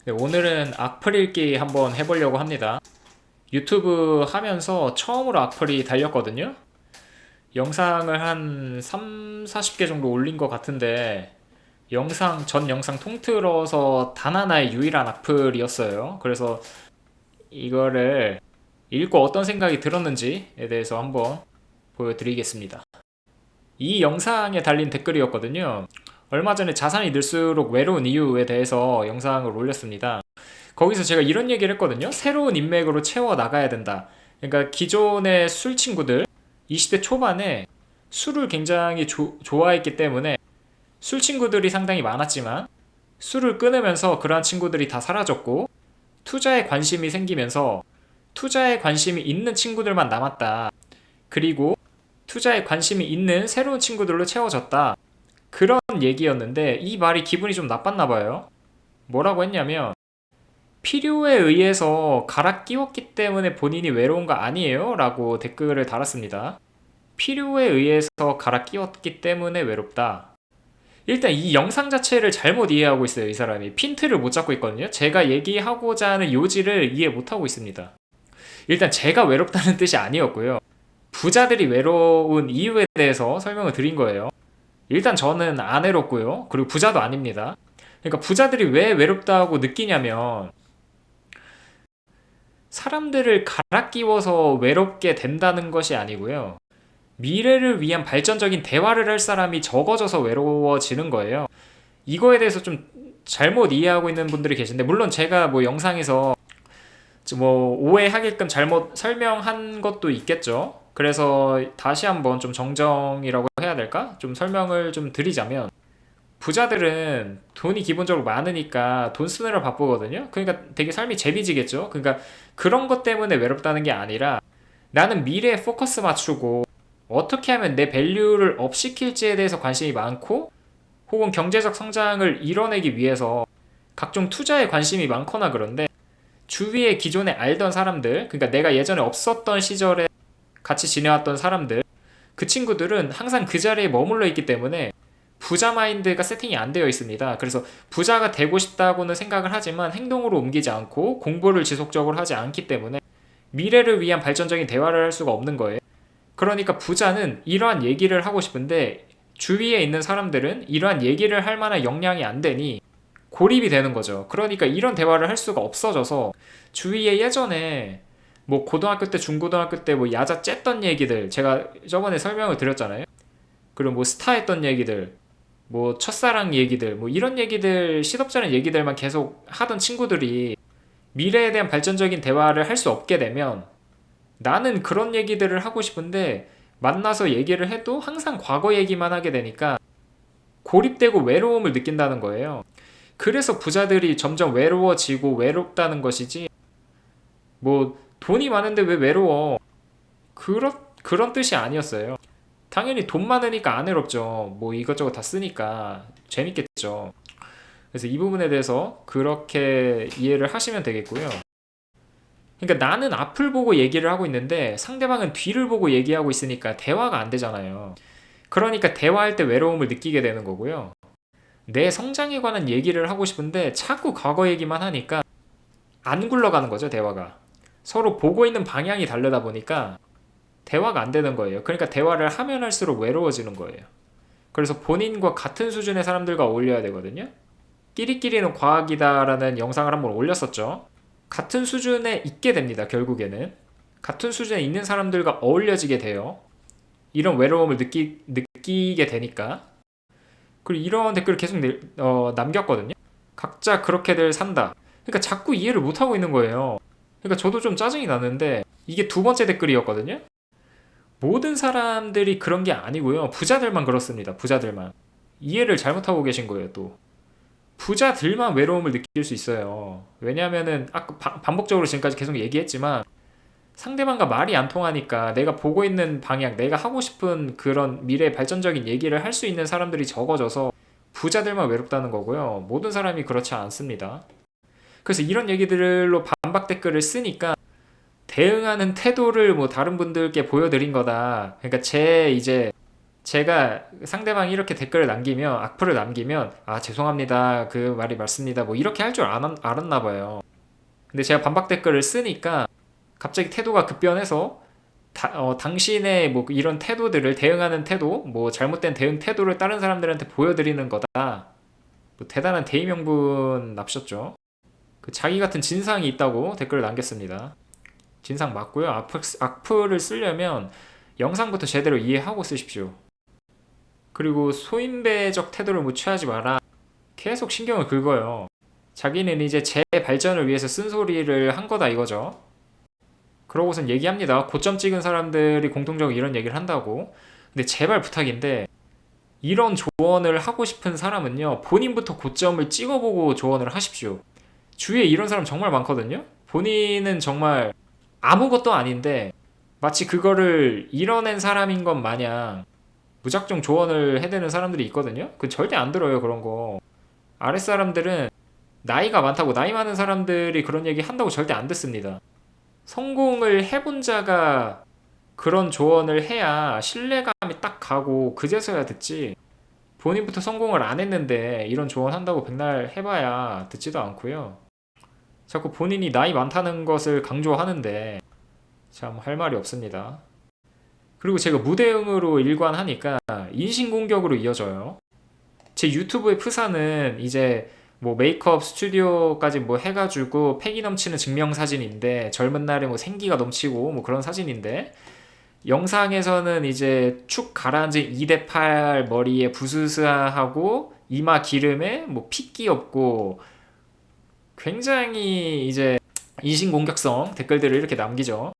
네, 오늘은 악플 읽기 한번 해보려고 합니다. 유튜브 하면서 처음으로 악플이 달렸거든요. 영상을 한 3, 40개 정도 올린 것 같은데 전 영상 통틀어서 단 하나의 유일한 악플이었어요. 그래서 이거를 읽고 어떤 생각이 들었는지에 대해서 한번 보여드리겠습니다. 이 영상에 달린 댓글이었거든요. 얼마 전에 자산이 늘수록 외로운 이유에 대해서 영상을 올렸습니다. 거기서 제가 이런 얘기를 했거든요. 새로운 인맥으로 채워 나가야 된다. 그러니까 기존의 술 친구들, 20대 초반에 술을 굉장히 좋아했기 때문에 술 친구들이 상당히 많았지만 술을 끊으면서 그러한 친구들이 다 사라졌고 투자에 관심이 생기면서 투자에 관심이 있는 친구들만 남았다. 그리고 투자에 관심이 있는 새로운 친구들로 채워졌다. 그런 얘기였는데 이 말이 기분이 좀 나빴나 봐요. 뭐라고 했냐면 필요에 의해서 갈아 끼웠기 때문에 본인이 외로운 거 아니에요? 라고 댓글을 달았습니다. 필요에 의해서 갈아 끼웠기 때문에 외롭다. 일단 이 영상 자체를 잘못 이해하고 있어요, 이 사람이. 핀트를 못 잡고 있거든요. 제가 얘기하고자 하는 요지를 이해 못하고 있습니다. 일단 제가 외롭다는 뜻이 아니었고요. 부자들이 외로운 이유에 대해서 설명을 드린 거예요. 일단 저는 안 외롭고요. 그리고 부자도 아닙니다. 그러니까 부자들이 왜 외롭다고 느끼냐면 사람들을 갈아 끼워서 외롭게 된다는 것이 아니고요. 미래를 위한 발전적인 대화를 할 사람이 적어져서 외로워지는 거예요. 이거에 대해서 좀 잘못 이해하고 있는 분들이 계신데, 물론 제가 뭐 영상에서 뭐 오해하게끔 잘못 설명한 것도 있겠죠. 그래서 다시 한번 좀 정정이라고 해야 될까? 좀 설명을 좀 드리자면, 부자들은 돈이 기본적으로 많으니까 돈 쓰느라 바쁘거든요. 그러니까 되게 삶이 재미지겠죠. 그러니까 그런 것 때문에 외롭다는 게 아니라 나는 미래에 포커스 맞추고 어떻게 하면 내 밸류를 업시킬지에 대해서 관심이 많고 혹은 경제적 성장을 이뤄내기 위해서 각종 투자에 관심이 많거나 그런데 주위에 기존에 알던 사람들, 그러니까 내가 예전에 없었던 시절에 같이 지내왔던 사람들, 그 친구들은 항상 그 자리에 머물러 있기 때문에 부자 마인드가 세팅이 안 되어 있습니다. 그래서 부자가 되고 싶다고는 생각을 하지만 행동으로 옮기지 않고 공부를 지속적으로 하지 않기 때문에 미래를 위한 발전적인 대화를 할 수가 없는 거예요. 그러니까 부자는 이러한 얘기를 하고 싶은데 주위에 있는 사람들은 이러한 얘기를 할 만한 역량이 안 되니 고립이 되는 거죠. 그러니까 이런 대화를 할 수가 없어져서 주위에 예전에 뭐 고등학교 때, 중고등학교 때 뭐 야자 쬐던 얘기들 제가 저번에 설명을 드렸잖아요. 그리고 뭐 스타 했던 얘기들, 뭐 첫사랑 얘기들, 뭐 이런 얘기들, 시덥잖은 얘기들만 계속 하던 친구들이 미래에 대한 발전적인 대화를 할 수 없게 되면 나는 그런 얘기들을 하고 싶은데 만나서 얘기를 해도 항상 과거 얘기만 하게 되니까 고립되고 외로움을 느낀다는 거예요. 그래서 부자들이 점점 외로워지고 외롭다는 것이지 뭐 돈이 많은데 왜 외로워? 그런 뜻이 아니었어요. 당연히 돈 많으니까 안 외롭죠. 뭐 이것저것 다 쓰니까 재밌겠죠. 그래서 이 부분에 대해서 그렇게 이해를 하시면 되겠고요. 그러니까 나는 앞을 보고 얘기를 하고 있는데 상대방은 뒤를 보고 얘기하고 있으니까 대화가 안 되잖아요. 그러니까 대화할 때 외로움을 느끼게 되는 거고요. 내 성장에 관한 얘기를 하고 싶은데 자꾸 과거 얘기만 하니까 안 굴러가는 거죠, 대화가. 서로 보고 있는 방향이 다르다 보니까 대화가 안 되는 거예요. 그러니까 대화를 하면 할수록 외로워지는 거예요. 그래서 본인과 같은 수준의 사람들과 어울려야 되거든요. 끼리끼리는 과학이다라는 영상을 한번 올렸었죠. 같은 수준에 있게 됩니다, 결국에는. 같은 수준에 있는 사람들과 어울려지게 돼요. 이런 외로움을 느끼게 되니까. 그리고 이런 댓글을 계속 남겼거든요. 각자 그렇게들 산다. 그러니까 자꾸 이해를 못하고 있는 거예요. 그러니까 저도 좀 짜증이 나는데 이게 두 번째 댓글이었거든요. 모든 사람들이 그런 게 아니고요. 부자들만 그렇습니다. 부자들만. 이해를 잘못하고 계신 거예요, 또. 부자들만 외로움을 느낄 수 있어요. 왜냐면은 아까 반복적으로 지금까지 계속 얘기했지만 상대방과 말이 안 통하니까 내가 보고 있는 방향, 내가 하고 싶은 그런 미래 발전적인 얘기를 할 수 있는 사람들이 적어져서 부자들만 외롭다는 거고요. 모든 사람이 그렇지 않습니다. 그래서 이런 얘기들로 반박 댓글을 쓰니까 대응하는 태도를 뭐 다른 분들께 보여드린 거다. 그러니까 제가 상대방이 이렇게 댓글을 남기면, 악플을 남기면, 아, 죄송합니다. 그 말이 맞습니다. 뭐 이렇게 할 줄 알았나 봐요. 근데 제가 반박 댓글을 쓰니까 갑자기 태도가 급변해서 당신의 뭐 이런 태도들을 대응하는 태도, 뭐 잘못된 대응 태도를 다른 사람들한테 보여드리는 거다. 뭐 대단한 대의 명분 납셨죠. 그 자기 같은 진상이 있다고 댓글을 남겼습니다. 진상 맞고요. 악플을 쓰려면 영상부터 제대로 이해하고 쓰십시오. 그리고 소인배적 태도를 뭐 취하지 마라. 계속 신경을 긁어요. 자기는 이제 제 발전을 위해서 쓴소리를 한 거다 이거죠. 그러고선 얘기합니다. 고점 찍은 사람들이 공통적으로 이런 얘기를 한다고. 근데 제발 부탁인데 이런 조언을 하고 싶은 사람은요, 본인부터 고점을 찍어보고 조언을 하십시오. 주위에 이런 사람 정말 많거든요. 본인은 정말 아무것도 아닌데 마치 그거를 이뤄낸 사람인 것 마냥 무작정 조언을 해대는 사람들이 있거든요. 그 절대 안 들어요, 그런 거. 아랫사람들은 나이가 많다고, 나이 많은 사람들이 그런 얘기 한다고 절대 안 듣습니다. 성공을 해본 자가 그런 조언을 해야 신뢰감이 딱 가고 그제서야 듣지. 본인부터 성공을 안 했는데 이런 조언 한다고 백날 해봐야 듣지도 않고요. 자꾸 본인이 나이 많다는 것을 강조하는데 참 할 말이 없습니다. 그리고 제가 무대응으로 일관하니까 인신공격으로 이어져요. 제 유튜브의 프사는 이제 뭐 메이크업 스튜디오까지 뭐 해가지고 패기 넘치는 증명사진인데, 젊은 날에 뭐 생기가 넘치고 뭐 그런 사진인데, 영상에서는 이제 축 가라앉은 2대8 머리에 부스스하고 이마 기름에 뭐 핏기 없고 굉장히 이제 인신공격성 댓글들을 이렇게 남기죠.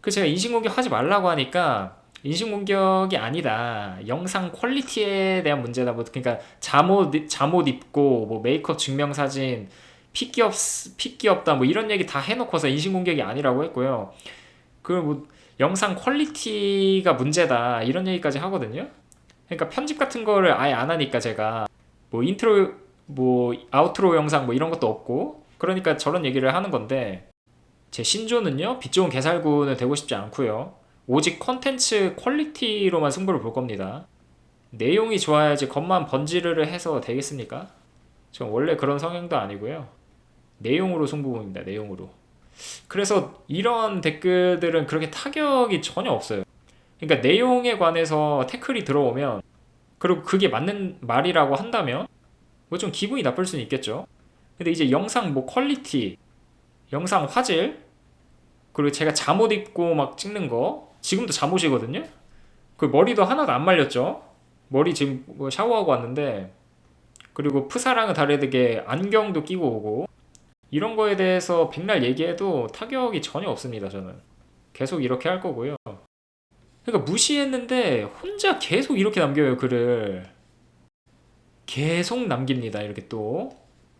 그 제가 인신공격 하지 말라고 하니까 인신공격이 아니다. 영상 퀄리티에 대한 문제다. 뭐 그러니까 잠옷 입고 뭐 메이크업 증명사진 핏기 없다 뭐 이런 얘기 다 해놓고서 인신공격이 아니라고 했고요. 그 뭐 영상 퀄리티가 문제다 이런 얘기까지 하거든요. 그러니까 편집 같은 거를 아예 안 하니까 제가 뭐 인트로 뭐 아우트로 영상 뭐 이런 것도 없고, 그러니까 저런 얘기를 하는 건데, 제 신조는요, 빛 좋은 개살구는 되고 싶지 않고요. 오직 컨텐츠 퀄리티로만 승부를 볼 겁니다. 내용이 좋아야지 겉만 번지르르 해서 되겠습니까? 전 원래 그런 성향도 아니고요. 내용으로 승부 봅니다. 내용으로. 그래서 이런 댓글들은 그렇게 타격이 전혀 없어요. 그러니까 내용에 관해서 태클이 들어오면, 그리고 그게 맞는 말이라고 한다면 뭐 좀 기분이 나쁠 수는 있겠죠. 근데 이제 영상 뭐 퀄리티, 영상 화질, 그리고 제가 잠옷 입고 막 찍는 거, 지금도 잠옷이거든요. 그 머리도 하나도 안 말렸죠. 머리 지금 뭐 샤워하고 왔는데, 그리고 프사랑은 다르게 안경도 끼고 오고, 이런 거에 대해서 백날 얘기해도 타격이 전혀 없습니다. 저는 계속 이렇게 할 거고요. 그러니까 무시했는데 혼자 계속 이렇게 남겨요, 글을. 계속 남깁니다. 이렇게 또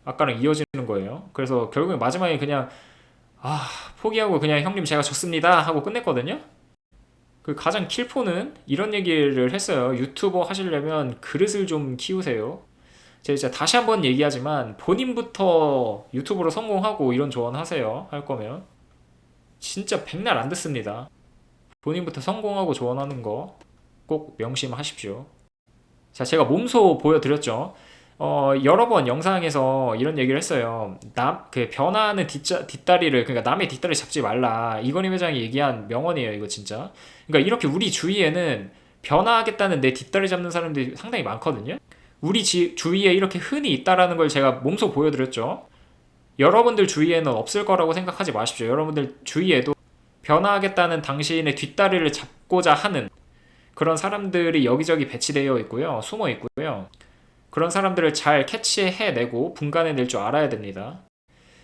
아까랑 이어지는 거예요. 그래서 결국에 마지막에 그냥 포기하고 그냥 형님 제가 졌습니다 하고 끝냈거든요. 그 가장 킬포는 이런 얘기를 했어요. 유튜버 하시려면 그릇을 좀 키우세요. 제가 진짜 다시 한번 얘기하지만 본인부터 유튜브로 성공하고 이런 조언 하세요. 할 거면 진짜 백날 안 듣습니다. 본인부터 성공하고 조언하는 거 꼭 명심하십시오. 자, 제가 몸소 보여드렸죠. 여러 번 영상에서 이런 얘기를 했어요. 그 변화하는 뒷다리를, 그러니까 남의 뒷다리 잡지 말라. 이건희 회장이 얘기한 명언이에요, 이거 진짜. 그러니까 이렇게 우리 주위에는 변화하겠다는 내 뒷다리 잡는 사람들이 상당히 많거든요. 우리 주위에 이렇게 흔히 있다라는 걸 제가 몸소 보여드렸죠. 여러분들 주위에는 없을 거라고 생각하지 마십시오. 여러분들 주위에도 변화하겠다는 당신의 뒷다리를 잡고자 하는 그런 사람들이 여기저기 배치되어 있고요. 숨어 있고요. 그런 사람들을 잘 캐치해내고 분간해낼 줄 알아야 됩니다.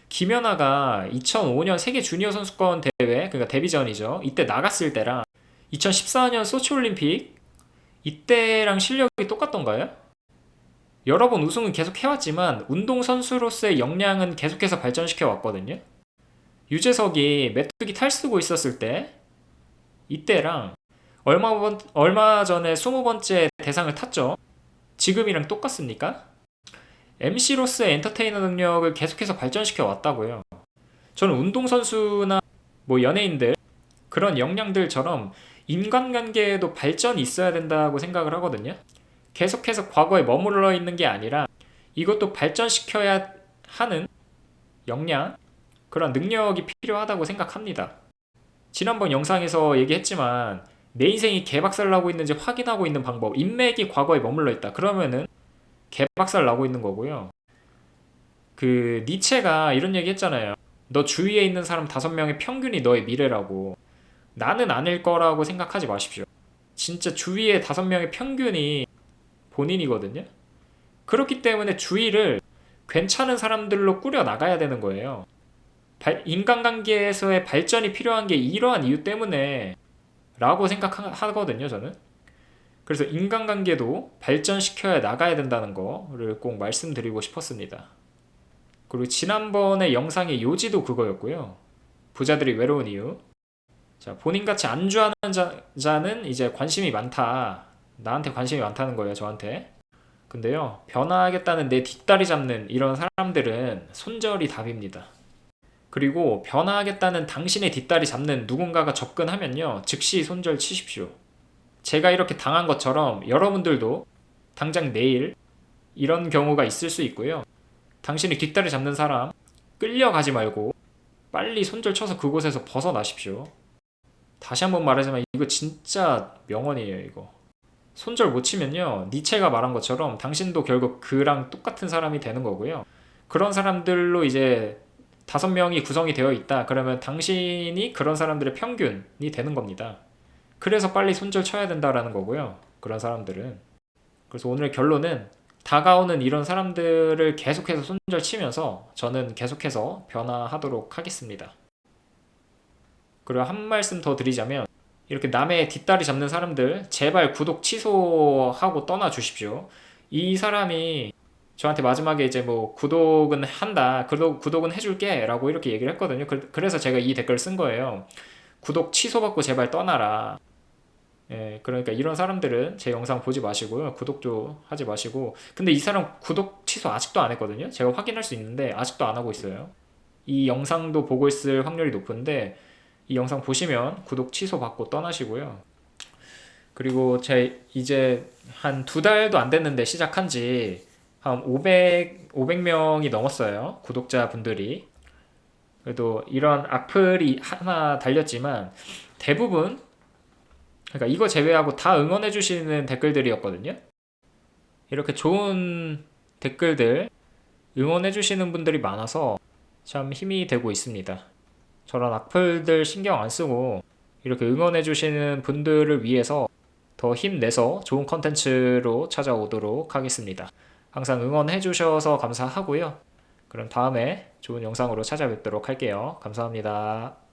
김연아가 2005년 세계 주니어 선수권 대회, 그러니까 데뷔전이죠. 이때 나갔을 때랑 2014년 소치올림픽 이때랑 실력이 똑같던가요? 여러 번 우승은 계속 해왔지만 운동선수로서의 역량은 계속해서 발전시켜 왔거든요. 유재석이 메뚜기 탈쓰고 있었을 때 이때랑 얼마 전에 20번째 대상을 탔죠. 지금이랑 똑같습니까? MC로서의 엔터테이너 능력을 계속해서 발전시켜 왔다고요. 저는 운동선수나 뭐 연예인들 그런 역량들처럼 인간관계에도 발전이 있어야 된다고 생각을 하거든요. 계속해서 과거에 머물러 있는 게 아니라 이것도 발전시켜야 하는 역량, 그런 능력이 필요하다고 생각합니다. 지난번 영상에서 얘기했지만 내 인생이 개박살 나고 있는지 확인하고 있는 방법, 인맥이 과거에 머물러 있다. 그러면은 개박살 나고 있는 거고요. 그 니체가 이런 얘기 했잖아요. 너 주위에 있는 사람 5명의 평균이 너의 미래라고. 나는 아닐 거라고 생각하지 마십시오. 진짜 주위에 5명의 평균이 본인이거든요. 그렇기 때문에 주위를 괜찮은 사람들로 꾸려 나가야 되는 거예요. 인간관계에서의 발전이 필요한 게 이러한 이유 때문에 라고 생각하거든요, 저는. 그래서 인간관계도 발전시켜야 나가야 된다는 거를 꼭 말씀드리고 싶었습니다. 그리고 지난번에 영상의 요지도 그거였고요. 부자들이 외로운 이유. 자, 본인같이 안주하는 자는 이제 관심이 많다. 나한테 관심이 많다는 거예요, 저한테. 근데요, 변화하겠다는 내 뒷다리 잡는 이런 사람들은 손절이 답입니다. 그리고 변화하겠다는 당신의 뒷다리 잡는 누군가가 접근하면요, 즉시 손절 치십시오. 제가 이렇게 당한 것처럼 여러분들도 당장 내일 이런 경우가 있을 수 있고요. 당신이 뒷다리 잡는 사람 끌려가지 말고 빨리 손절 쳐서 그곳에서 벗어나십시오. 다시 한번 말하지만 이거 진짜 명언이에요, 이거. 손절 못 치면요, 니체가 말한 것처럼 당신도 결국 그랑 똑같은 사람이 되는 거고요. 그런 사람들로 이제 5명이 구성이 되어 있다. 그러면 당신이 그런 사람들의 평균이 되는 겁니다. 그래서 빨리 손절 쳐야 된다라는 거고요. 그런 사람들은. 그래서 오늘 결론은 다가오는 이런 사람들을 계속해서 손절 치면서 저는 계속해서 변화하도록 하겠습니다. 그리고 한 말씀 더 드리자면, 이렇게 남의 뒷다리 잡는 사람들 제발 구독 취소하고 떠나 주십시오. 이 사람이 저한테 마지막에 이제 뭐 구독은 한다, 구독은 해줄게 라고 이렇게 얘기를 했거든요. 그래서 제가 이 댓글을 쓴 거예요. 구독 취소받고 제발 떠나라. 예, 그러니까 이런 사람들은 제 영상 보지 마시고요. 구독도 하지 마시고. 근데 이 사람 구독 취소 아직도 안 했거든요. 제가 확인할 수 있는데 아직도 안 하고 있어요. 이 영상도 보고 있을 확률이 높은데 이 영상 보시면 구독 취소 받고 떠나시고요. 그리고 제 이제 한 2달도 안 됐는데 시작한 지 한 500명이 넘었어요. 구독자분들이. 그래도 이런 악플이 하나 달렸지만 대부분, 그러니까 이거 제외하고 다 응원해 주시는 댓글들이었거든요. 이렇게 좋은 댓글들 응원해 주시는 분들이 많아서 참 힘이 되고 있습니다. 저런 악플들 신경 안 쓰고 이렇게 응원해 주시는 분들을 위해서 더 힘내서 좋은 컨텐츠로 찾아오도록 하겠습니다. 항상 응원해 주셔서 감사하고요. 그럼 다음에 좋은 영상으로 찾아뵙도록 할게요. 감사합니다.